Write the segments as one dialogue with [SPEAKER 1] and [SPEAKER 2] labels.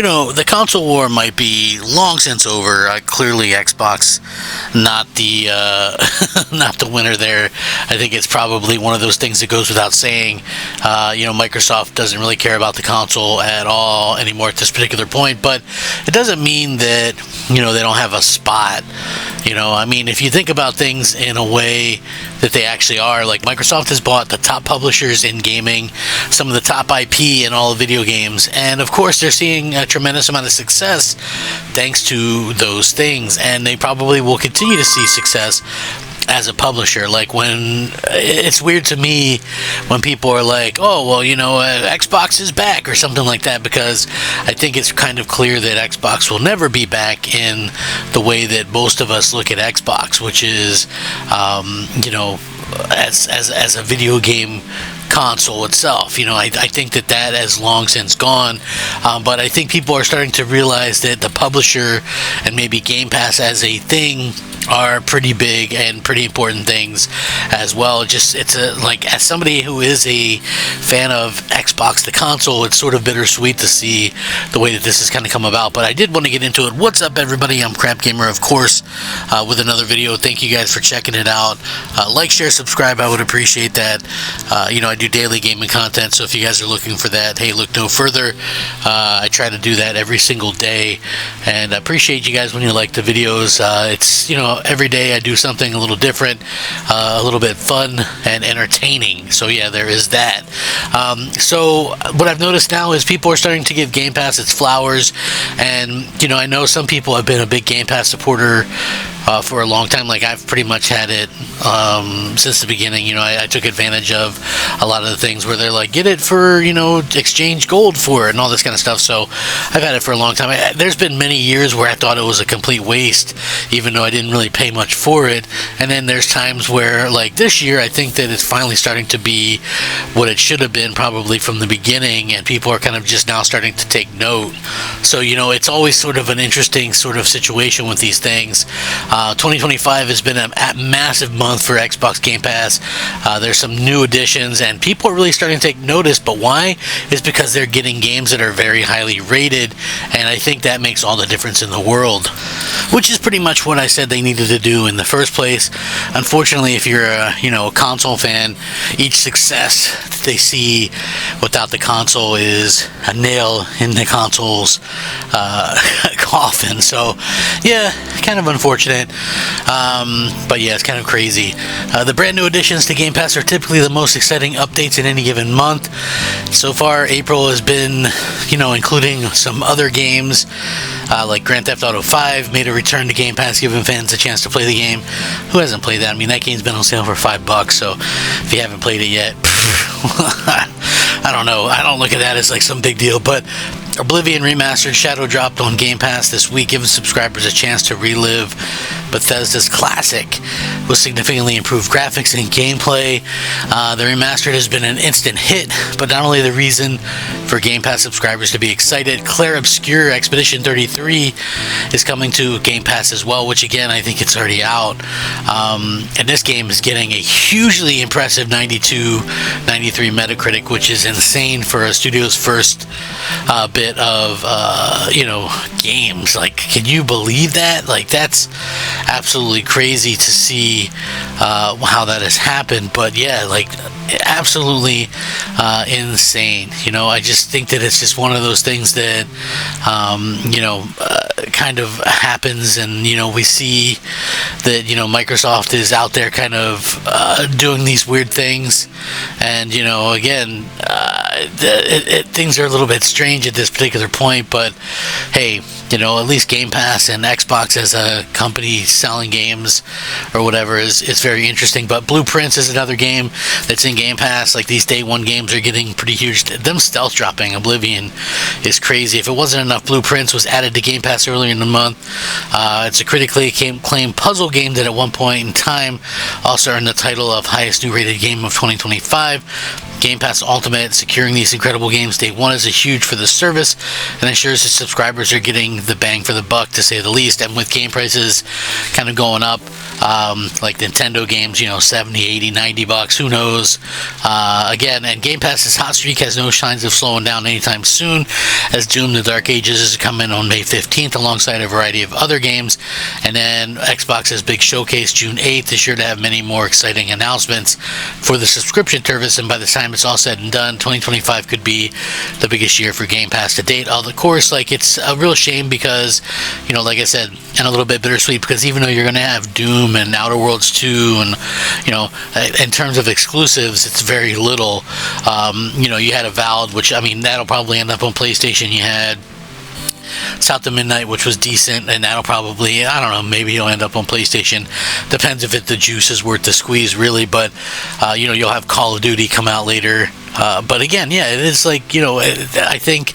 [SPEAKER 1] The console war might be long since over. Clearly, Xbox not the not the winner there. I think it's probably one of those things that goes without saying. Microsoft doesn't really care about the console at all anymore at this particular point, but it doesn't mean that they don't have a spot. If you think about things in a way that they actually are, like Microsoft has bought the top publishers in gaming, some of the top IP in all video games, and of course they're seeing a tremendous amount of success thanks to those things, and they probably will continue to see success as a publisher. Like, when it's weird to me when people are like, oh, well, Xbox is back or something like that, because I think it's kind of clear that Xbox will never be back in the way that most of us look at Xbox, which is as a video game console itself. I think that has long since gone, but I think people are starting to realize that the publisher and maybe Game Pass as a thing are pretty big and pretty important things as well. As somebody who is a fan of Xbox the console, it's sort of bittersweet to see the way that this has kind of come about, but I did want to get into it. What's up, everybody? I'm Crap Gamer, of course, with another video. Thank you guys for checking it out. Like, share, subscribe, I would appreciate that. I do daily gaming content, so if you guys are looking for that, hey, look no further. I try to do that every single day, and I appreciate you guys when you like the videos. It's every day I do something a little different, a little bit fun and entertaining, so yeah, there is that. So what I've noticed now is people are starting to give Game Pass its flowers, and I know some people have been a big Game Pass supporter for a long time. Like, I've pretty much had it since the beginning. I took advantage of a lot of the things where they're like, get it for, exchange gold for it and all this kind of stuff. So I've had it for a long time. There's been many years where I thought it was a complete waste, even though I didn't really pay much for it. And then there's times where, like this year, I think that it's finally starting to be what it should have been probably from the beginning, and people are kind of just now starting to take note. So, it's always sort of an interesting sort of situation with these things. 2025 has been a massive month for Xbox Game Pass. There's some new additions, and people are really starting to take notice. But why? Is because they're getting games that are very highly rated, and I think that makes all the difference in the world, which is pretty much what I said they needed to do in the first place. Unfortunately, if you're a console fan, each success that they see without the console is a nail in the console's coffin. So yeah, kind of unfortunate. But yeah, it's kind of crazy. The brand new additions to Game Pass are typically the most exciting updates in any given month. So far, April has been, including some other games like Grand Theft Auto 5 made a return to Game Pass, giving fans a chance to play the game. Who hasn't played that? That game's been on sale for $5, so if you haven't played it yet, I don't know. I don't look at that as like some big deal, but Oblivion Remastered Shadow dropped on Game Pass this week, giving subscribers a chance to relive Bethesda's classic with significantly improved graphics and gameplay. The Remastered has been an instant hit, but not only the reason for Game Pass subscribers to be excited, Claire Obscure Expedition 33 is coming to Game Pass as well, which again, I think it's already out. And this game is getting a hugely impressive 92, 93 Metacritic, which is insane for a studio's first bit of games. Like, can you believe that? Like, that's absolutely crazy to see how that has happened. But yeah, like, absolutely insane. I just think that it's just one of those things that kind of happens, and we see that Microsoft is out there kind of doing these weird things, and again, things are a little bit strange at this particular point, but hey, at least Game Pass and Xbox as a company selling games or whatever is very interesting. But Blueprints is another game that's in Game Pass. Like, these day one games are getting pretty huge. Them stealth dropping Oblivion is crazy. If it wasn't enough, Blueprints was added to Game Pass earlier in the month. It's a critically acclaimed puzzle game that at one point in time also earned the title of highest new rated game of 2025. Game Pass Ultimate, securing these incredible games day one is a huge for the service and ensures its subscribers are getting getting the bang for the buck, to say the least. And with game prices kind of going up, like Nintendo games, 70, 80, 90 bucks, who knows. Again, and Game Pass's hot streak has no signs of slowing down anytime soon, as Doom: The Dark Ages is coming on May 15th alongside a variety of other games. And then Xbox's big showcase June 8th is sure to have many more exciting announcements for the subscription service. And by the time it's all said and done, 2025 could be the biggest year for Game Pass to date. Of course, it's a real shame because, like I said, and a little bit bittersweet, because even though you're going to have Doom and Outer Worlds 2 and, in terms of exclusives, it's very little. You had Avowed, which, that'll probably end up on PlayStation. You had South of Midnight, which was decent, and that'll probably, I don't know, maybe it'll end up on PlayStation. Depends if the juice is worth the squeeze, really. But you'll have Call of Duty come out later. But again, yeah, it is I think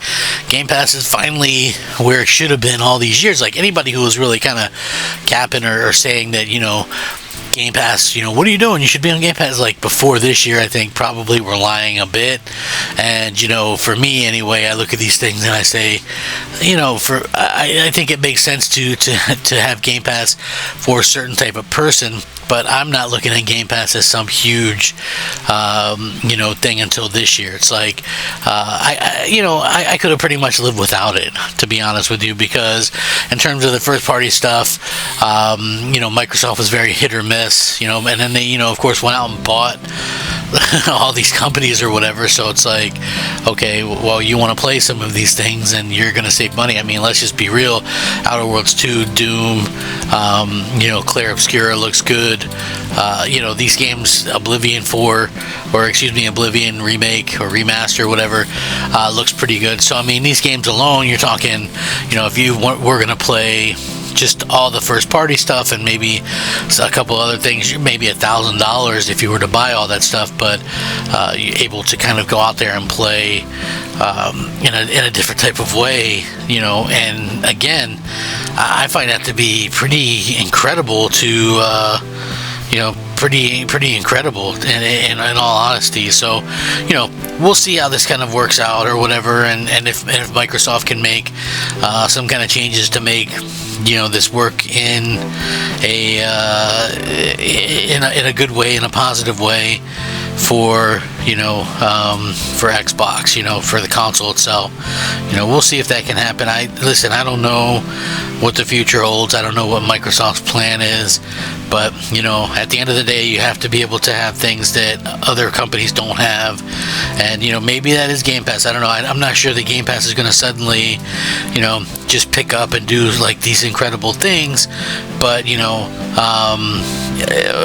[SPEAKER 1] Game Pass is finally where it should have been all these years. Like, anybody who was really kind of capping or saying that, Game Pass, what are you doing? You should be on Game Pass. Like, before this year, I think probably we're lying a bit. And, for me anyway, I look at these things and I say, I think it makes sense to have Game Pass for a certain type of person. But I'm not looking at Game Pass as some huge, thing until this year. It's like, I could have pretty much lived without it, to be honest with you, because in terms of the first party stuff, Microsoft was very hit or miss, and then they, of course, went out and bought all these companies or whatever. So it's like, okay, well, you want to play some of these things and you're going to save money. Let's just be real. Outer Worlds 2, Doom, Clair Obscura looks good. These games, Oblivion remake or remaster, whatever, looks pretty good. So these games alone, you're talking, if we're going to play just all the first party stuff and maybe a couple other things, maybe $1,000 if you were to buy all that stuff. But you're able to kind of go out there and play in a different type of way, and again, I find that to be pretty incredible pretty incredible in all honesty. So we'll see how this kind of works out or whatever, and if Microsoft can make some kind of changes to make this work in a good way, in a positive way for Xbox, for the console itself. We'll see if that can happen. I don't know what the future holds. I don't know what Microsoft's plan is, but at the end of the day, you have to be able to have things that other companies don't have, and maybe that is Game Pass. I don't know. I'm not sure that Game Pass is going to suddenly just pick up and do like these incredible things, but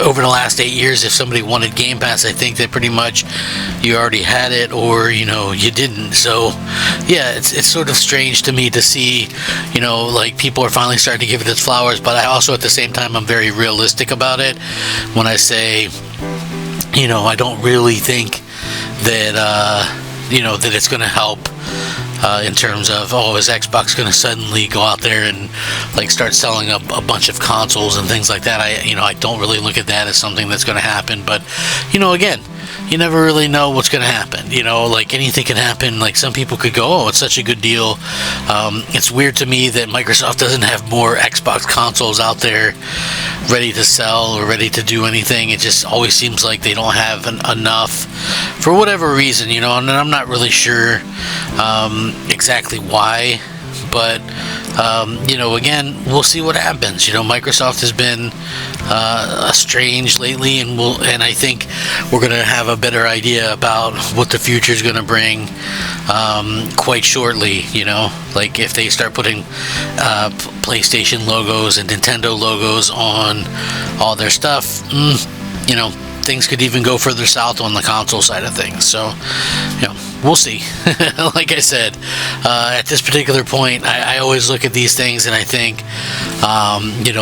[SPEAKER 1] over the last 8 years, if somebody wanted Game Pass, I think that pretty much you already had it, or you didn't. So yeah, it's sort of strange to me to see people are finally starting to give it its flowers. But I also, at the same time, I'm very realistic about it when I say I don't really think that that it's going to help in terms of, is Xbox going to suddenly go out there and start selling a bunch of consoles and things like that. I don't really look at that as something that's going to happen. But again, you never really know what's going to happen. Anything can happen. Some people could go, it's such a good deal. It's weird to me that Microsoft doesn't have more Xbox consoles out there ready to sell or ready to do anything. It just always seems like they don't have enough for whatever reason, and I'm not really sure exactly why. But again, we'll see what happens. Microsoft has been strange lately, and I think we're going to have a better idea about what the future is going to bring quite shortly. If they start putting PlayStation logos and Nintendo logos on all their stuff, things could even go further south on the console side of things. So, we'll see. Like I said, at this particular point, I always look at these things and I think,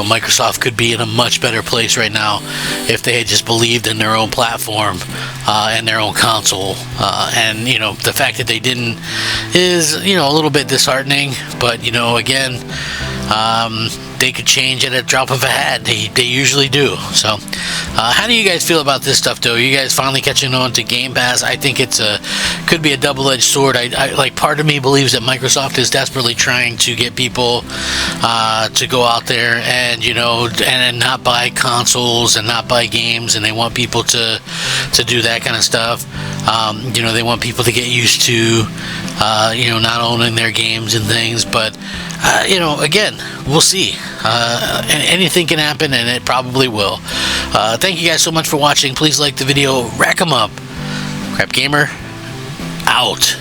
[SPEAKER 1] Microsoft could be in a much better place right now if they had just believed in their own platform and their own console. And the fact that they didn't is, a little bit disheartening. But, again, they could change at a drop of a hat. They usually do. So how do you guys feel about this stuff, though? Are you guys finally catching on to Game Pass? I think could be a double-edged sword. I like, part of me believes that Microsoft is desperately trying to get people to go out there and, you know, and not buy consoles and not buy games, and they want people to do that kind of stuff. You know, they want people to get used to, you know, not owning their games and things. But, you know, again, we'll see. Anything can happen, and it probably will. Thank you guys so much for watching. Please like the video. Rack 'em up. Crap Gamer, out.